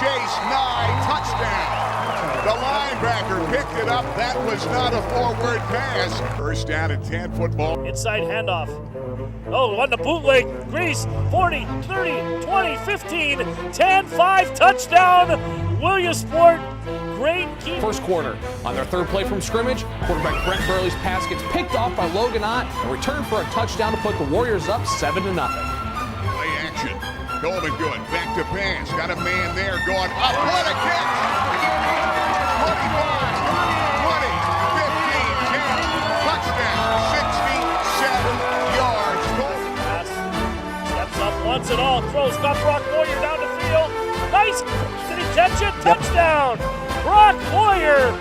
Chase, Nye, touchdown. The linebacker picked it up. That was not a forward pass. First down and 10 football. Inside handoff. Oh, on the bootleg. Grease, 40, 30, 20, 15, 10, 5, touchdown. Williamsport, great keep. First quarter, on their third play from scrimmage, quarterback Brent Burley's pass gets picked off by Logan Ott and returned for a touchdown to put the Warriors up 7-0. Play action. Coleman good. Back to pass. Got a man there going up. What a catch! 25, 20, 15, 10. Touchdown. 67 yards. Pass. Steps up, wants it all. Throws. Got Brock Boyer down the field. Nice. Did he catch it? Touchdown. Brock Boyer.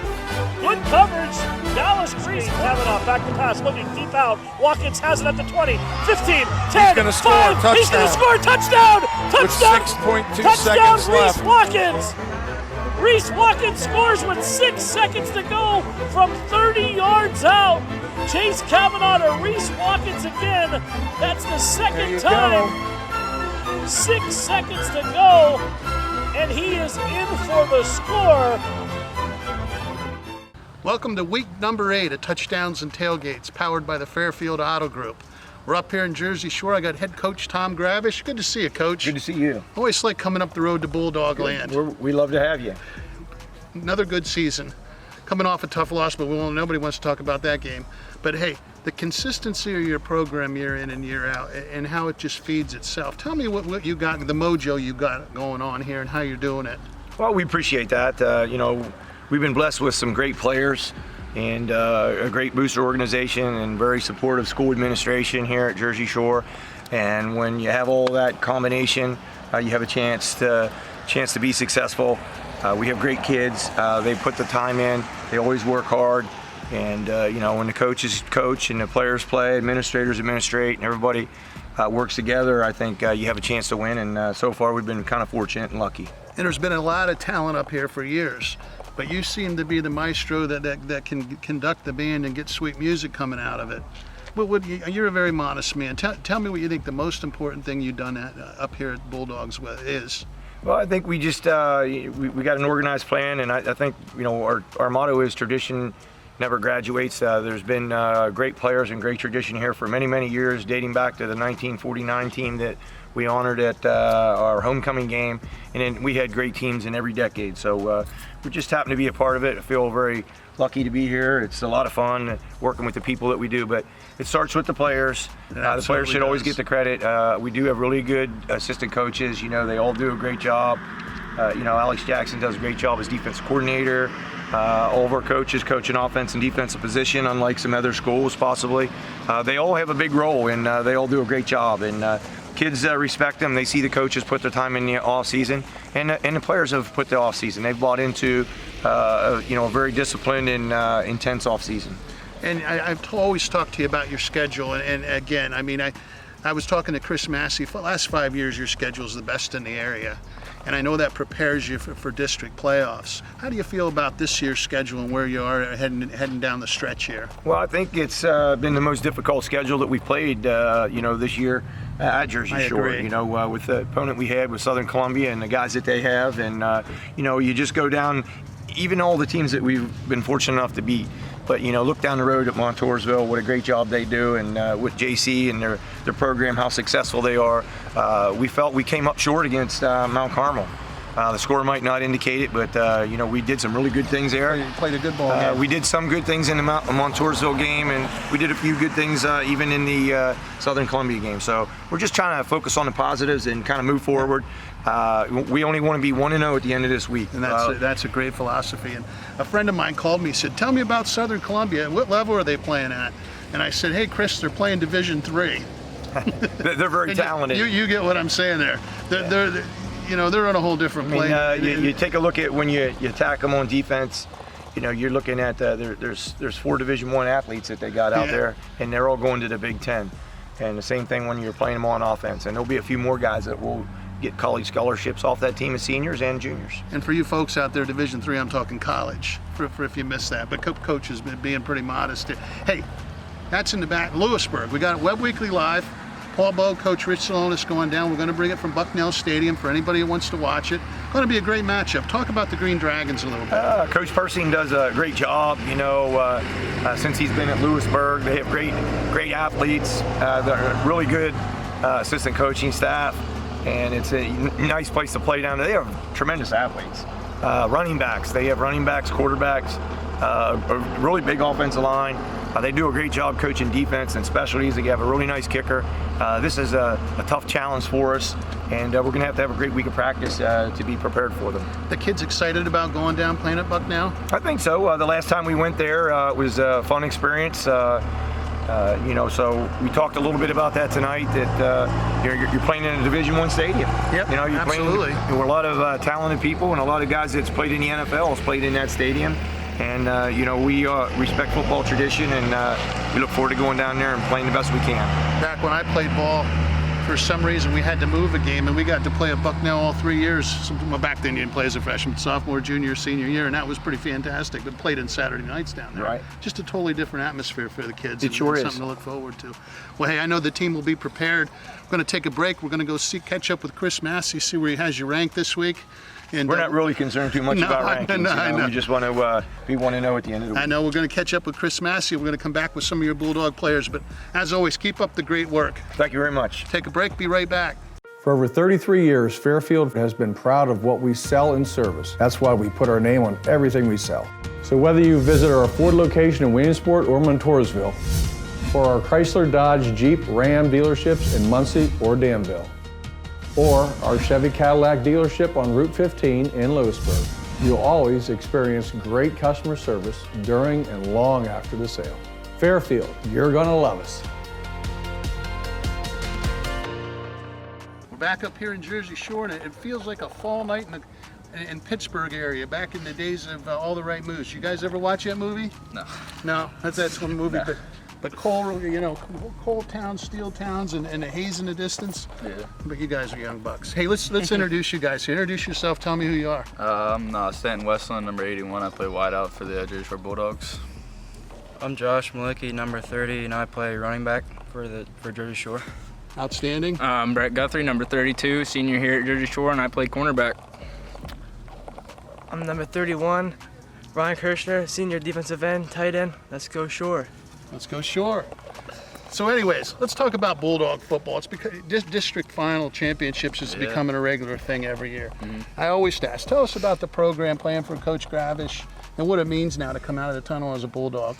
Good coverage. Dallas Grease. Kavanaugh back to pass. Looking deep out. Watkins has it at the 20, 15, 10, He's going to score. 5. Touchdown. He's going to score. Touchdown. Touchdown. With 6.2 touchdown, seconds Reese left. Watkins. Reese Watkins scores with 6 seconds to go from 30 yards out. Chase Kavanaugh to Reese Watkins again. That's the second time. 6 seconds to go, and he is in for the score. Welcome to week number 8 of Touchdowns and Tailgates, powered by the Fairfield Auto Group. We're up here in Jersey Shore. I got head coach Tom Gravish. Good to see you, Coach. Good to see you. Always like coming up the road to Bulldog Land. We love to have you. Another good season. Coming off a tough loss, but nobody wants to talk about that game. But hey, the consistency of your program year in and year out, and how it just feeds itself. Tell me what you got, the mojo you got going on here, and how you're doing it. Well, we appreciate that. We've been blessed with some great players and a great booster organization and very supportive school administration here at Jersey Shore. And when you have all that combination, you have a chance to be successful. We have great kids. They put the time in. They always work hard. And when the coaches coach and the players play, administrators administrate, and everybody works together, I think you have a chance to win. And so far, we've been kind of fortunate and lucky. And there's been a lot of talent up here for years. But you seem to be the maestro that can conduct the band and get sweet music coming out of it. You're a very modest man. Tell me what you think the most important thing you've done up here at Bulldogs is. Well, I think we just we got an organized plan, and I think our motto is tradition never graduates. There's been great players and great tradition here for many, many years, dating back to the 1949 team that we honored at our homecoming game, and then we had great teams in every decade. So we just happen to be a part of it. I feel very lucky to be here. It's a lot of fun working with the people that we do, but it starts with the players. The players should always get the credit. We do have really good assistant coaches. They all do a great job. Alex Jackson does a great job as defensive coordinator. All of our coaches coach an offense and defensive position, unlike some other schools possibly. They all have a big role, and they all do a great job. And kids respect them. They see the coaches put their time in the off season, and the players have put the off season. They've bought into a very disciplined and intense off season. And I've always talked to you about your schedule, and again, I was talking to Chris Massey. For the last 5 years, your schedule is the best in the area, and I know that prepares you for district playoffs. How do you feel about this year's schedule and where you are heading down the stretch here? Well, I think it's been the most difficult schedule that we've played, this year at Jersey Shore. Agree. With the opponent we had with Southern Columbia and the guys that they have, and you just go down, even all the teams that we've been fortunate enough to beat. But look down the road at Montoursville, what a great job they do, and with JC and their program, how successful they are. We felt we came up short against Mount Carmel. The score might not indicate it, but we did some really good things there. You played a good ball game. We did some good things in the Montoursville game, and we did a few good things even in the Southern Columbia game. So we're just trying to focus on the positives and kind of move forward. We only want to be 1-0 at the end of this week. And that's a great philosophy. And a friend of mine called me and said, "Tell me about Southern Columbia. What level are they playing at?" And I said, "Hey, Chris, they're playing Division III." They're very talented. You get what I'm saying there. They're on a whole different plane. You take a look at when you attack them on defense. You're looking at there's 4 Division I athletes that they got out there, and they're all going to the Big Ten. And the same thing when you're playing them on offense. And there'll be a few more guys that will get college scholarships off that team as seniors and juniors. And for you folks out there, Division III, I'm talking college, for if you missed that. But Coach has been being pretty modest. Hey, that's in the back. Lewisburg. We got Webb Weekly Live. Paul Bowe, Coach Rich Salonis going down. We're going to bring it from Bucknell Stadium for anybody who wants to watch it. Going to be a great matchup. Talk about the Green Dragons a little bit. Coach Persing does a great job. Since he's been at Williamsport, they have great athletes. They're a really good assistant coaching staff, and it's a nice place to play down there. They have tremendous athletes. Running backs, they have running backs, quarterbacks, a really big offensive line. They do a great job coaching defense and specialties. They have a really nice kicker. This is a tough challenge for us, and we're going to have a great week of practice to be prepared for them. The kids excited about going down playing at Bucknell? I think so. The last time we went there, it was a fun experience. So we talked a little bit about that tonight. That you're playing in a Division I stadium. Yep, you're absolutely. Playing with a lot of talented people, and a lot of guys that's played in the NFL has played in that stadium. And we respect football tradition, and we look forward to going down there and playing the best we can. Back when I played ball, for some reason we had to move a game, and we got to play at Bucknell all 3 years. Well, back then you didn't play as a freshman, sophomore, junior, senior year, and that was pretty fantastic. But played in Saturday nights down there. Right. Just a totally different atmosphere for the kids. It sure is. Something to look forward to. Well, hey, I know the team will be prepared. We're going to take a break. We're going to go catch up with Chris Massey, see where he has you ranked this week. And we're not really concerned too much about rankings. I know. We just want to know at the end of the week. I know. We're going to catch up with Chris Massey. We're going to come back with some of your Bulldog players. But as always, keep up the great work. Thank you very much. Take a break. Be right back. For over 33 years, Fairfield has been proud of what we sell and service. That's why we put our name on everything we sell. So whether you visit our Ford location in Williamsport or Montoursville, or our Chrysler, Dodge, Jeep, Ram dealerships in Muncie or Danville, or our Chevy Cadillac dealership on Route 15 in Lewisburg, you'll always experience great customer service during and long after the sale. Fairfield, you're gonna love us. We're back up here in Jersey Shore, and it feels like a fall night in Pittsburgh area, back in the days of All the Right Moves. You guys ever watch that movie? No. No, that's one movie. No. But coal towns, steel towns, and the haze in the distance. Yeah. But you guys are young bucks. Hey, let's introduce you guys. Introduce yourself. Tell me who you are. I'm Stanton Westland, number 81. I play wideout for the Jersey Shore Bulldogs. I'm Josh Malicki, number 30, and I play running back for Jersey Shore. Outstanding. I'm Brett Guthrie, number 32, senior here at Jersey Shore, and I play cornerback. I'm number 31, Ryan Kirshner, senior defensive end, tight end. Let's go Shore. Let's go Shore. So anyways, let's talk about Bulldog football. It's because district final championships is becoming a regular thing every year. Mm-hmm. I always ask, tell us about the program, playing for Coach Gravish, and what it means now to come out of the tunnel as a Bulldog.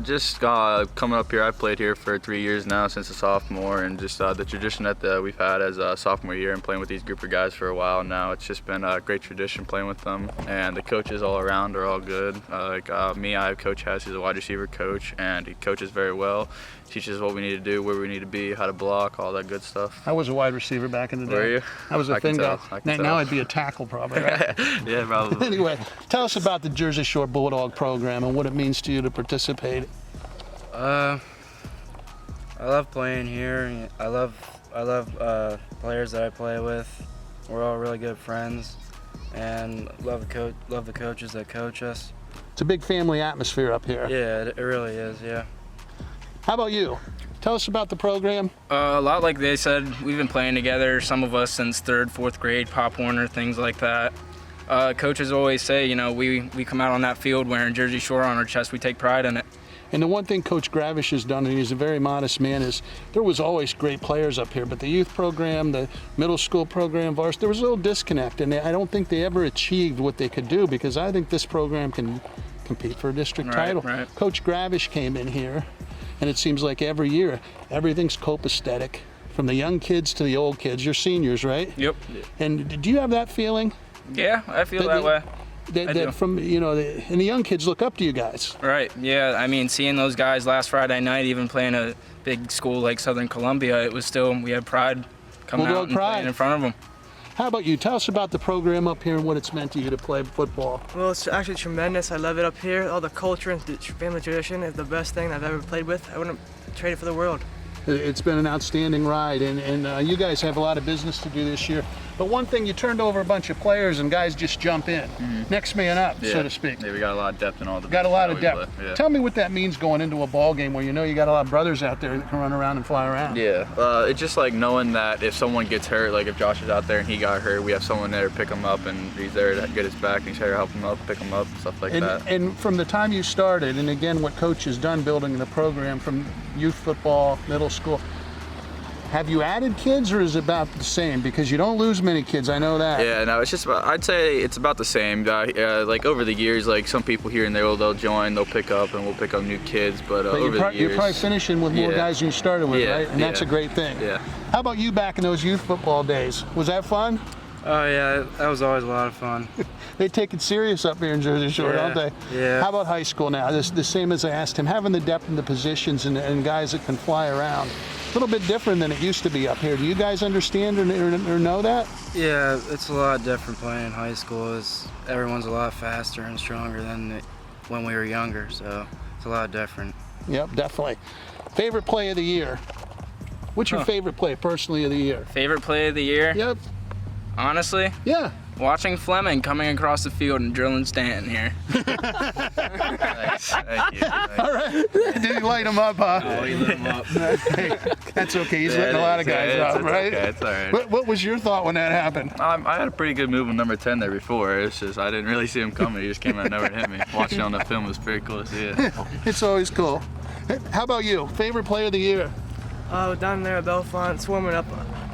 Just coming up here, I've played here for 3 years now since a sophomore, and just the tradition that we've had as a sophomore year and playing with these group of guys for a while now. It's just been a great tradition playing with them, and the coaches all around are all good. Me, I have Coach Hess, he's a wide receiver coach, and he coaches very well. Teaches what we need to do, where we need to be, how to block, all that good stuff. I was a wide receiver back in the day. Were you? I was a thin guy. Now tell. I'd be a tackle probably, right? Yeah, probably. Anyway, tell us about the Jersey Shore Bulldog program and what it means to you to participate. I love playing here. I love players that I play with. We're all really good friends, and love the coaches that coach us. It's a big family atmosphere up here. Yeah, it really is. Yeah. How about you? Tell us about the program. A lot like they said, we've been playing together, some of us since 3rd, 4th grade, Pop Warner, things like that. Coaches always say, we come out on that field wearing Jersey Shore on our chest. We take pride in it. And the one thing Coach Gravish has done, and he's a very modest man, is there was always great players up here, but the youth program, the middle school program, varsity, there was a little disconnect, and I don't think they ever achieved what they could do, because I think this program can compete for a district title. Right. Coach Gravish came in here, and it seems like every year, everything's copacetic, from the young kids to the old kids. You're seniors, right? Yep. And do you have that feeling? Yeah, I feel that way. That from, and the young kids look up to you guys. Right, yeah, I mean, seeing those guys last Friday night, even playing a big school like Southern Columbia, it was still, we had pride coming out and playing in front of them. How about you? Tell us about the program up here and what it's meant to you to play football. Well, it's actually tremendous. I love it up here. All the culture and the family tradition is the best thing I've ever played with. I wouldn't trade it for the world. It's been an outstanding ride, and you guys have a lot of business to do this year. But one thing, you turned over a bunch of players and guys just jump in. Next man up, so to speak. Yeah, we got a lot of depth in all the. Got a lot of positions depth. that we play. Yeah. Tell me what that means going into a ball game where you know you got a lot of brothers out there that can run around and fly around. Yeah, it's just like knowing that if someone gets hurt, like if Josh is out there and he got hurt, we have someone there to pick him up, and he's there to get his back, and he's there to help him up, pick him up, stuff like that. And from the time you started, and again, what Coach has done building the program from youth football, middle school, have you added kids or is it about the same? Because you don't lose many kids, I know that. Yeah, no, it's just about, I'd say it's about the same. Like over the years, like some people here and there, they'll join, they'll pick up, and we'll pick up new kids. But over the years, you're probably finishing with more guys than you started with, right? And that's a great thing. Yeah. How about you back in those youth football days? Was that fun? Oh yeah, that was always a lot of fun. They take it serious up here in Jersey Shore, don't they? Yeah. How about high school now? The same as I asked him, having the depth in the positions and guys that can fly around. A little bit different than it used to be up here. Do you guys understand or know that? Yeah, it's a lot different playing in high school. Everyone's a lot faster and stronger than when we were younger, so it's a lot different. Yep, definitely. Favorite play of the year? What's your favorite play personally of the year? Favorite play of the year? Yep. Honestly? Yeah. Watching Fleming coming across the field and drilling Stanton here. Thanks. Thank you. All right. Did he light him up, huh? Oh, he lit him up. Hey, that's okay. He's letting a lot of guys up, right? Okay, it's all right. What was your thought when that happened? I had a pretty good move on number 10 there before. It's just I didn't really see him coming. He just came out and never hit me. Watching on the film was pretty cool to see it. It's always cool. How about you? Favorite play of the year? Down there at Bellefonte, swarming up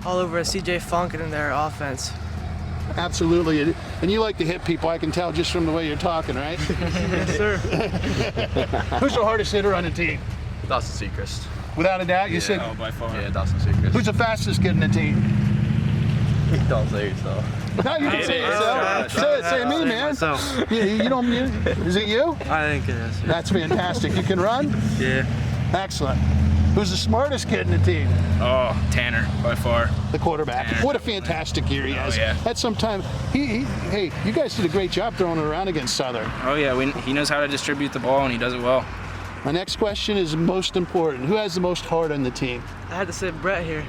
all over CJ Funk and their offense. Absolutely. And you like to hit people, I can tell just from the way you're talking, right? Yes, sir. Who's the hardest hitter on the team? Dawson Seacrest. Without a doubt, you said. Oh, by far. Yeah, Dawson Seacrest. Who's the fastest kid in the team? Don't say yourself. No, you can say it yourself. Say me, man. You don't. Is it you? I think it is. Yeah. That's fantastic. You can run? Yeah. Excellent. Who's the smartest kid in the team? Oh, Tanner, by far. The quarterback. Tanner. What a fantastic year he has. yeah. That's sometime. Hey, you guys did a great job throwing it around against Southern. Oh, yeah, he knows how to distribute the ball, and he does it well. My next question is most important. Who has the most heart on the team? I had to say Brett here.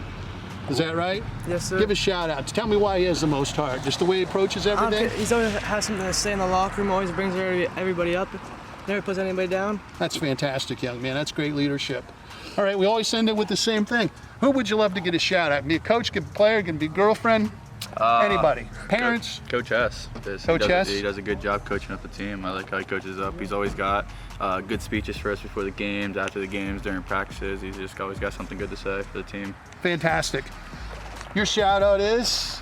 Is that right? Yes, sir. Give a shout out. Tell me why he has the most heart. Just the way he approaches everything? He's always has something to say in the locker room, always brings everybody up, never puts anybody down. That's fantastic, young man. That's great leadership. All right, we always end it with the same thing. Who would you love to get a shout out? Be a coach, can be a player, can be a girlfriend, anybody. Parents? Coach S. Coach S? He does a good job coaching up the team. I like how he coaches up. He's always got good speeches for us before the games, after the games, during practices. He's just always got something good to say for the team. Fantastic. Your shout out is?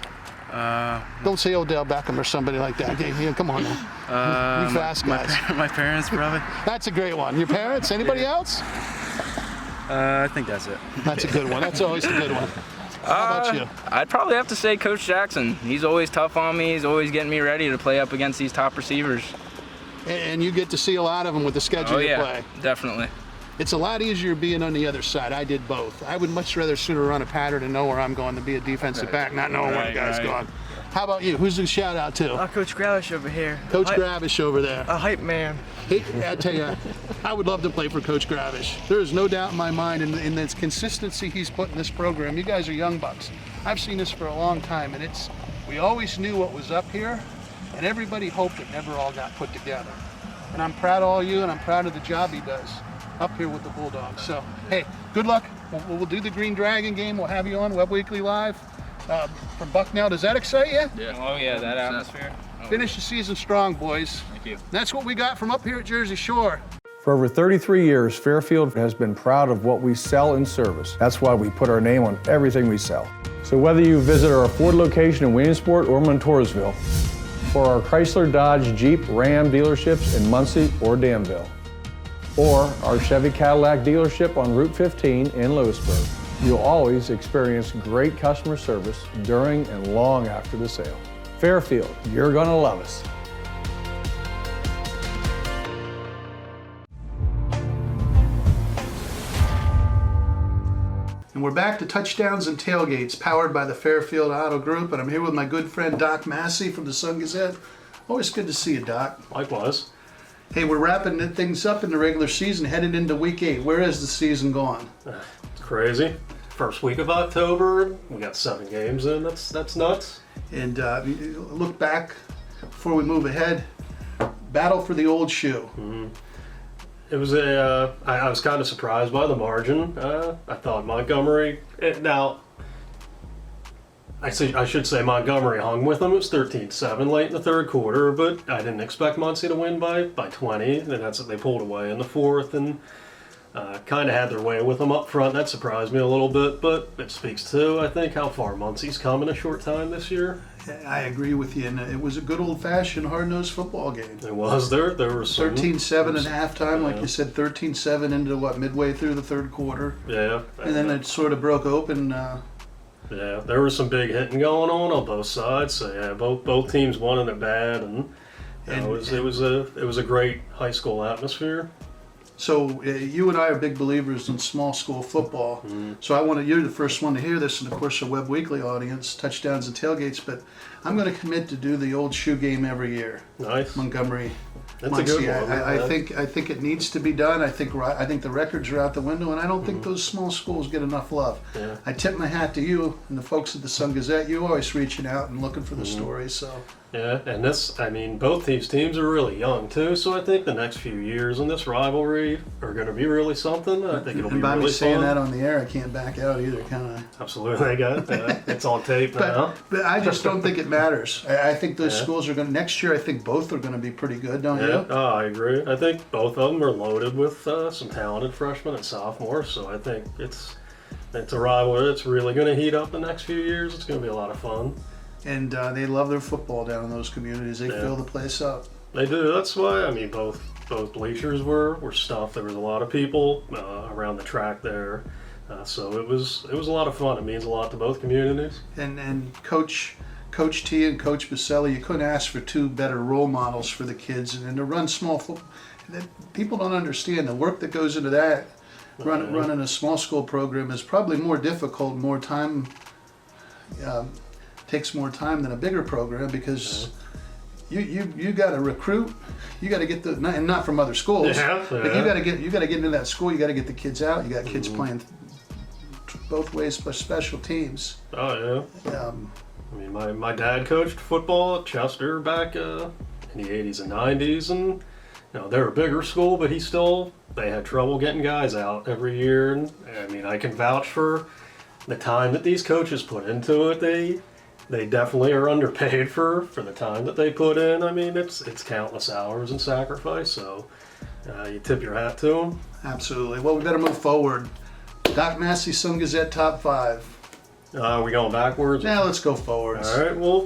Don't say Odell Beckham or somebody like that. Yeah, come on now. You fast guys. My parents, probably. That's a great one. Your parents? Anybody else? I think that's it. That's a good one. That's always a good one. How about you? I'd probably have to say Coach Jackson. He's always tough on me. He's always getting me ready to play up against these top receivers. And you get to see a lot of them with the schedule you play. Definitely. It's a lot easier being on the other side. I did both. I would much rather sooner run a pattern and know where I'm going to be a defensive back, not knowing where the guy's going. How about you? Who's the shout out to? Coach Gravish over here. Coach Gravish over there. A hype man. I tell you, I would love to play for Coach Gravish. There is no doubt in my mind in this consistency he's put in this program. You guys are young bucks. I've seen this for a long time, and we always knew what was up here, and everybody hoped it never all got put together. And I'm proud of all you, and I'm proud of the job he does up here with the Bulldogs. So, hey, good luck. We'll do the Green Dragon game. We'll have you on Webb Weekly Live from Bucknell. Does that excite you? Yeah. Oh, yeah, that atmosphere. Finish the season strong, boys. Thank you. That's what we got from up here at Jersey Shore. For over 33 years, Fairfield has been proud of what we sell and service. That's why we put our name on everything we sell. So whether you visit our Ford location in Williamsport or Montoursville, or our Chrysler, Dodge, Jeep, Ram dealerships in Muncie or Danville, or our Chevy Cadillac dealership on Route 15 in Lewisburg, you'll always experience great customer service during and long after the sale. Fairfield, you're gonna love us. And we're back to Touchdowns and Tailgates, powered by the Fairfield Auto Group, and I'm here with my good friend Doc Massey from the Sun-Gazette. Always good to see you, Doc. Likewise. Hey, we're wrapping things up in the regular season, headed into Week 8. Where has the season gone? It's crazy. first week of October. We got 7 games in. That's nuts. And look back before we move ahead. Battle for the old shoe. Mm-hmm. It was I was kind of surprised by the margin. I thought Montgomery. Now, I should say Montgomery hung with them. It was 13-7 late in the third quarter, but I didn't expect Muncie to win by 20. And that's what they pulled away in the fourth, and kind of had their way with them up front. That surprised me a little bit, but it speaks to, I think, how far Muncie's come in a short time this year. I agree with you, and it was a good old-fashioned hard-nosed football game. It was. There was some 13-7 at halftime, like you said, 13-7 into midway through the third quarter. Yeah. And then it sort of broke open. Yeah, there was some big hitting going on both sides. So yeah, both teams wanted it bad, and it was a great high school atmosphere. So you and I are big believers in small school football. Mm-hmm. So you're the first one to hear this, and of course, a Webb Weekly audience, touchdowns and tailgates. But I'm going to commit to do the old shoe game every year. Nice, Montgomery. That's Muncie. A good one. I think it needs to be done. I think the records are out the window, and I don't think those small schools get enough love. Yeah. I tip my hat to you and the folks at the Sun Gazette. You always reaching out and looking for the stories. So. Yeah, and both these teams are really young too, so I think the next few years in this rivalry are going to be really something. I think it'll be really fun. And by me saying that on the air, I can't back out either, can I? Absolutely, I got it. It's on tape now. But I just don't think it matters. I think those schools are going to, next year, I think both are going to be pretty good, don't you? Oh, I agree. I think both of them are loaded with some talented freshmen and sophomores, so I think it's a rivalry that's really going to heat up the next few years. It's going to be a lot of fun. And they love their football down in those communities. They fill the place up. They do. That's why, both bleachers were stuffed. There was a lot of people around the track there. So it was a lot of fun. It means a lot to both communities. And Coach T and Coach Baselli, you couldn't ask for two better role models for the kids. And to run small football, people don't understand the work that goes into that. Running a small school program is probably more difficult, more time. Takes more time than a bigger program because you got to recruit, you got to get and not from other schools, but you got to get into that school. You got to get the kids out. You got kids playing both ways, special teams. Oh yeah. My dad coached football at Chester back in the 80s and 90s, and they're a bigger school, but they had trouble getting guys out every year. And I can vouch for the time that these coaches put into it. They definitely are underpaid for the time that they put in. It's countless hours and sacrifice, so you tip your hat to them. Absolutely. Well, we better move forward. Doc Massey, Sun Gazette top 5. Are we going backwards? Yeah, let's go forwards. All right, well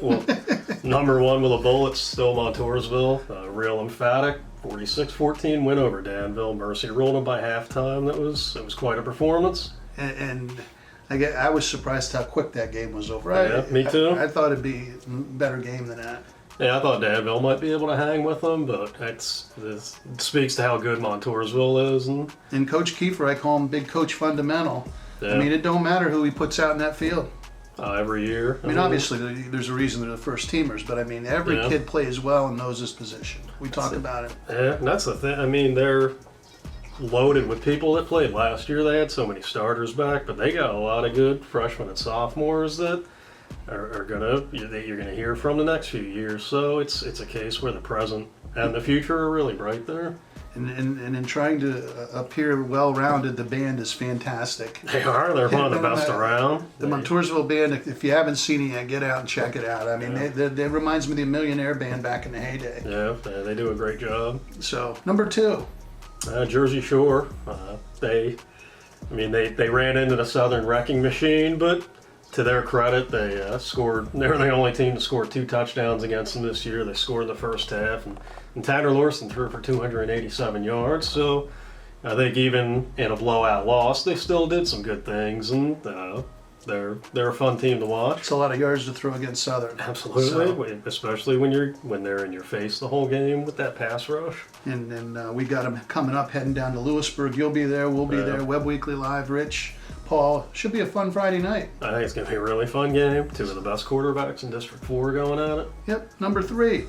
number 1 with a bullet, still Montoursville. Real emphatic, 46-14 win over Danville. Mercy rolled them by halftime. It was quite a performance. And I was surprised how quick that game was over. Me too. I thought it'd be a better game than that. Yeah, I thought Danville might be able to hang with them, but it speaks to how good Montoursville is. And Coach Kiefer, I call him Big Coach Fundamental. Yeah. It don't matter who he puts out in that field. Every year. Obviously, there's a reason they're the first teamers, but every kid plays well and knows his position. We talk about it. Yeah, and that's the thing. They're loaded with people that played last year. They had so many starters back, but they got a lot of good freshmen and sophomores that you're gonna hear from the next few years. So it's a case where the present and the future are really bright there. And in trying to appear well-rounded, the band is fantastic. They are. They're one of the best around. The Montoursville band, if you haven't seen it yet, get out and check it out. They reminds me of the Millionaire Band back in the heyday. Yeah, they do a great job. So, number 2. Jersey Shore. They ran into the Southern wrecking machine, but to their credit, they scored. They were the only team to score 2 touchdowns against them this year. They scored in the first half, and Tanner Lorson threw for 287 yards. So I think even in a blowout loss, they still did some good things, and they're a fun team to watch. It's a lot of yards to throw against Southern. Absolutely, especially when they're in your face the whole game with that pass rush. And we got them coming up, heading down to Lewisburg. You'll be there. We'll be there. Webb Weekly Live. Rich, Paul. Should be a fun Friday night. I think it's going to be a really fun game. 2 of the best quarterbacks in District 4 going at it. Yep. Number 3.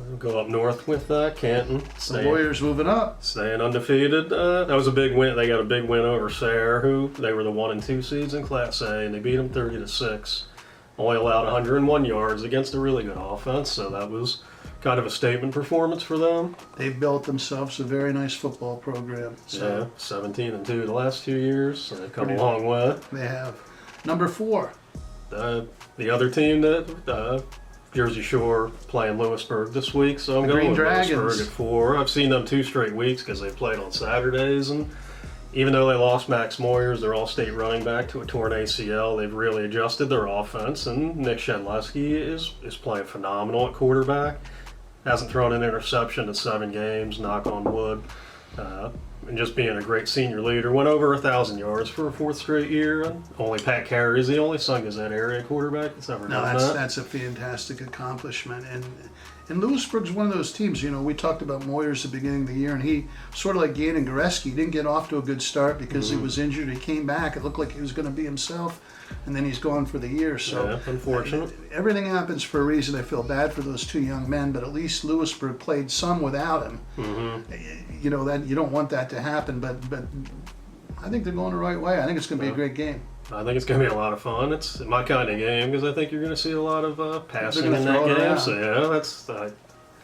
We'll go up north with Canton. The Warriors moving up. Staying undefeated. That was a big win. They got a big win over Sayre, who they were the 1 and 2 seeds in Class A, and they beat them 30-6. Only allowed 101 yards against a really good offense, so that was kind of a statement performance for them. They've built themselves a very nice football program. So. Yeah, 17-2 the last 2 years. So they've come a long way. They have. Number 4. The other team that Jersey Shore playing Williamsport this week, so I'm The going Green with Dragons. Williamsport at 4. I've seen them 2 straight weeks because they played on Saturdays, and even though they lost Max Moyers, their all-state running back, to a torn ACL, they've really adjusted their offense, and Nick Shedleski is playing phenomenal at quarterback. Hasn't thrown an interception in 7 games, knock on wood. And just being a great senior leader. Went over 1,000 yards for a 4th straight year. And only Pat Carey is the only Sun Gazette area quarterback that's ever done that. That's a fantastic accomplishment. And Lewisburg's one of those teams, you know, we talked about Moyers at the beginning of the year, and he, sort of like Gannon Goreski, didn't get off to a good start because he was injured. He came back. It looked like he was going to be himself, and then he's gone for the year. So yeah, unfortunate. Everything happens for a reason. I feel bad for those 2 young men, but at least Lewisburg played some without him. You know, that you don't want that to happen, but I think they're going the right way. I think it's going to be a great game. I think it's going to be a lot of fun. It's my kind of game because I think you're going to see a lot of passing gonna in throw that it game. around. So yeah, that's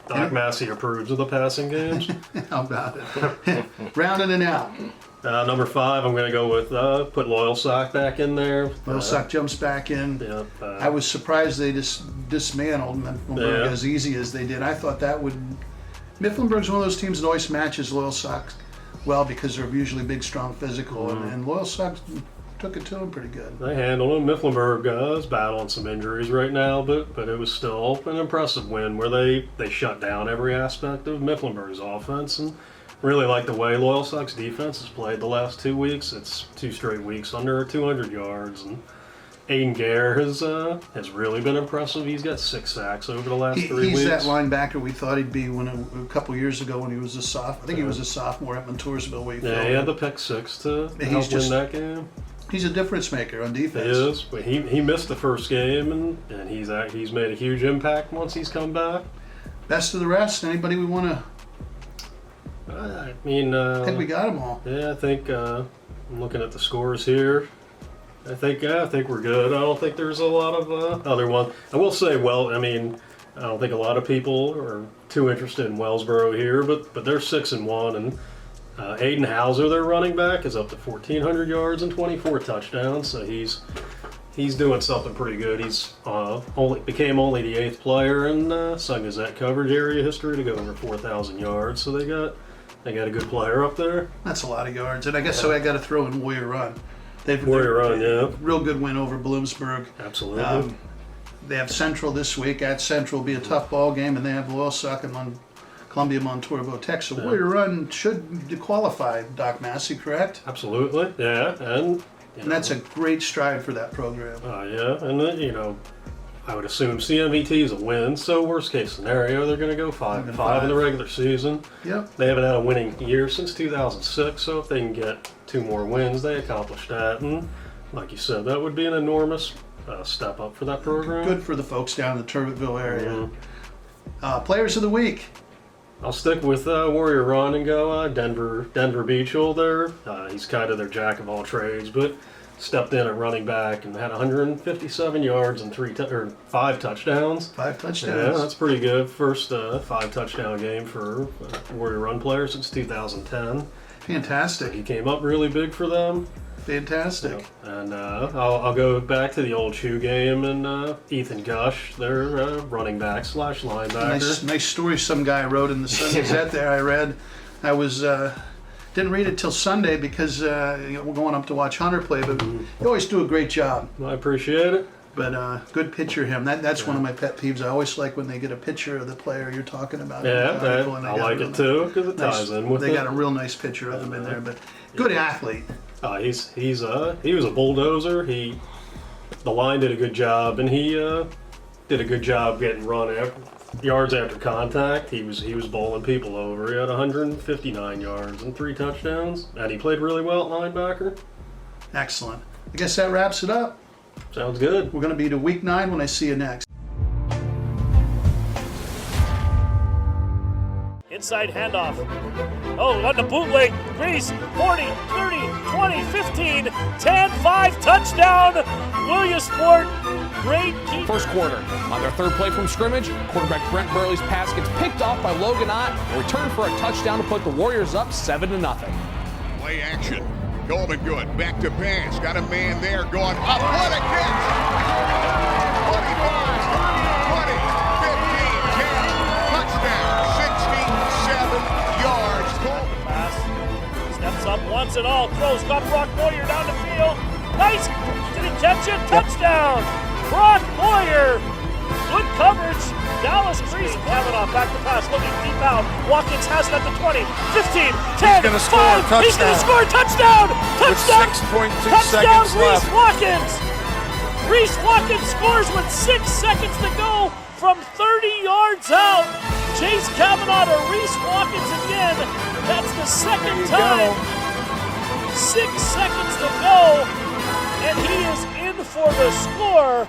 Doc Massey approves of the passing games. How about it? Rounding it out. Number 5, I'm going to go with put Loyal Sock back in there. Loyal Sock jumps back in. Yep, I was surprised they just dismantled Mifflinburg as easy as they did. I thought that would. Mifflinburg's one of those teams that always matches Loyal Sock well because they're usually big, strong, physical, and Loyal Sock took it to them pretty good. They handled them. Mifflinburg is battling some injuries right now, but it was still an impressive win where they shut down every aspect of Mifflinburg's offense, and really like the way Loyal Sock's defense has played the last 2 weeks. It's 2 straight weeks under 200 yards, and Aiden Gare has really been impressive. He's got 6 sacks over the last 3 weeks. He's that linebacker we thought he'd be a couple years ago when he was a sophomore. I think he was a sophomore at Montoursville. He had the pick 6 to help win that game. He's a difference maker on defense. He is, but he missed the first game, and he's made a huge impact once he's come back. Best of the rest. Anybody we want to? I think we got them all. Yeah, I think I'm looking at the scores here. I think we're good. I don't think there's a lot of other ones. I will say, I don't think a lot of people are too interested in Wellsboro here, but they're 6-1, and Aiden Hauser, their running back, is up to 1,400 yards and 24 touchdowns. So he's doing something pretty good. He's became only the 8th player in Sun Gazette coverage area history to go over 4,000 yards. So they got a good player up there. That's a lot of yards, and I guess so. I got to throw in Warrior Run. Warrior Run, yeah. Real good win over Williamsport. Absolutely. They have Central this week. At Central will be a tough ball game, and they have Loyal Sock and Columbia Montour Tech. So Warrior Run should qualify, Doc Massey, correct? Absolutely, yeah. And that's a great stride for that program. Yeah, and then, I would assume CMVT is a win, so worst case scenario, they're going to go 5-5 in the regular season. Yep. They haven't had a winning year since 2006, so if they can get 2 more wins, they accomplish that. And like you said, that would be an enormous step up for that program. Good for the folks down in the Turbitville area. Players of the week. I'll stick with Warrior Run and go Denver Beachel there. He's kind of their jack of all trades, but stepped in at running back and had 157 yards and 5 touchdowns. 5 touchdowns. Yeah, that's pretty good. First 5 touchdown game for a Warrior Run player since 2010. Fantastic. So he came up really big for them. Fantastic. And I'll go back to the old shoe game and Ethan Gush, their running back / linebacker. Nice story some guy wrote in the Sun Gazette there. I read. I was didn't read it till Sunday because we're going up to watch Hunter play, but you always do a great job. I appreciate it. But good picture of him. That's one of my pet peeves. I always like when they get a picture of the player you're talking about. Yeah, I like it too because it ties in with it. They got a real nice picture of him in there, but good athlete. He was a bulldozer. The line did a good job, and he did a good job getting yards after contact. He was bowling people over. He had 159 yards and 3 touchdowns, and he played really well at linebacker. Excellent. I guess that wraps it up. Sounds good. We're going to be to week 9 when I see you next. Inside handoff. Oh, on the bootleg. Reese, 40, 30, 20, 15, 10, 5, touchdown. Williamsport, great keep. First quarter, on their third play from scrimmage, quarterback Brent Burley's pass gets picked off by Logan Ott and returned for a touchdown to put the Warriors up 7-0. Play action. Coleman good. Back to pass. Got a man there going up. What a catch! 25, 20, 15, 10. Touchdown. 67 yards. Coleman. Pass. Steps up once and all. Throws. Got Brock Boyer down the field. Nice. Did he catch it? Touchdown. Brock Boyer. Good coverage. Dallas Reese Kavanaugh back to pass, looking deep out. Watkins has it at the 20, 15, 10, 5. He's going to score. Touchdown! Touchdown! With 6.2 touchdown, seconds Reese left. Watkins! Reese Watkins scores with 6 seconds to go from 30 yards out. Chase Kavanaugh to Reese Watkins again. That's the second time. 6 seconds to go, and he is in for the score.